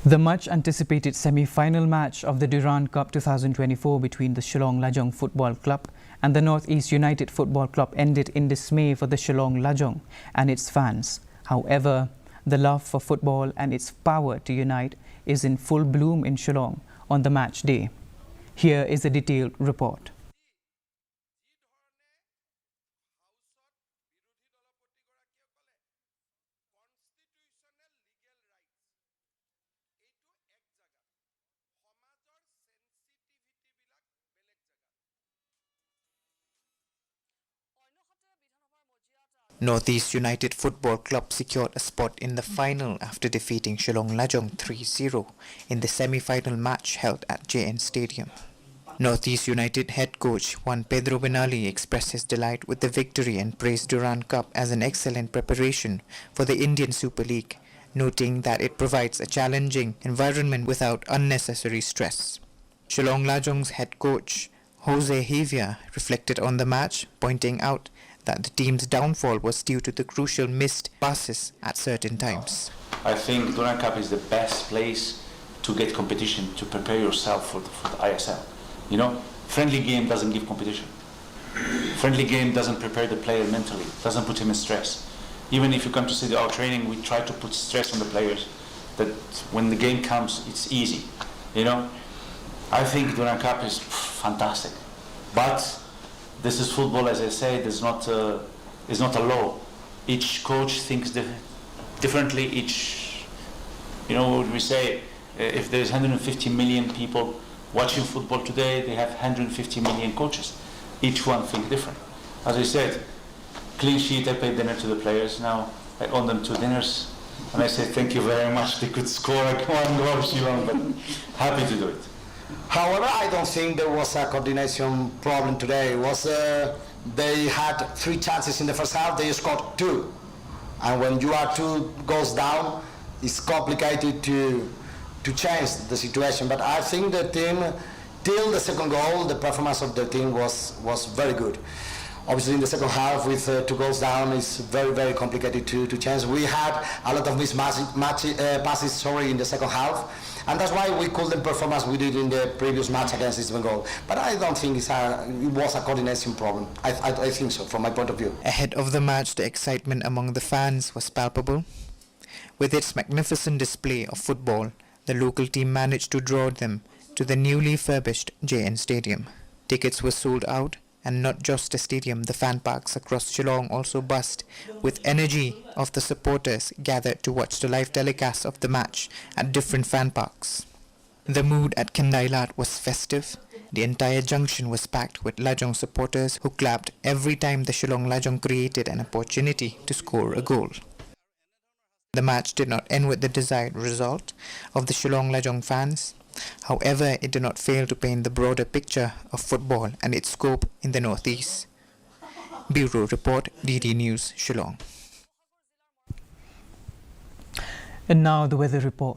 The much-anticipated semi-final match of the Durand Cup 2024 between the Shillong Lajong Football Club and the North East United Football Club ended in dismay for the Shillong Lajong and its fans. However, the love for football and its power to unite is in full bloom in Shillong on the match day. Here is a detailed report. North East United Football Club secured a spot in the final after defeating Shillong Lajong 3-0 in the semi-final match held at JN Stadium. North East United head coach Juan Pedro Benali expressed his delight with the victory and praised Durand Cup as an excellent preparation for the Indian Super League, noting that it provides a challenging environment without unnecessary stress. Shillong Lajong's head coach Jose Hevia reflected on the match, pointing out that the team's downfall was due to the crucial missed passes at certain times. I think Durand Cup is the best place to get competition, to prepare yourself for the ISL. You know, friendly game doesn't give competition. Friendly game doesn't prepare the player mentally, doesn't put him in stress. Even if you come to see our training, we try to put stress on the players, that when the game comes, it's easy. You know, I think Durand Cup is fantastic, but this is football, as I said. It's not a law. Each coach thinks differently. You know what we say, if there's 150 million people watching football today, they have 150 million coaches. Each one thinks different. As I said, clean sheet, I paid dinner to the players. Now I own them 2 dinners. And I say thank you very much. They could score like 1 goal, Shillong, but happy to do it. However, I don't think there was a coordination problem today. It was they had 3 chances in the first half, they scored 2. And when you are 2 goals down, it's complicated to change the situation. But I think the team, till the second goal, the performance of the team was very good. Obviously, in the second half, with 2 goals down, it's very, very complicated to change. We had a lot of missed passes in the second half, and that's why we couldn't perform as we did in the previous match against East Bengal. But I don't think it was a coordination problem. I think so, from my point of view. Ahead of the match, the excitement among the fans was palpable. With its magnificent display of football, the local team managed to draw them to the newly furbished JN Stadium. Tickets were sold out, and not just the stadium, the fan parks across Shillong also buzzed with energy of the supporters gathered to watch the live telecast of the match at different fan parks. The mood at Kendailat was festive. The entire junction was packed with Lajong supporters who clapped every time the Shillong Lajong created an opportunity to score a goal. The match did not end with the desired result of the Shillong Lajong fans. However, it did not fail to paint the broader picture of football and its scope in the Northeast. Bureau Report, DD News, Shillong. And now the weather report.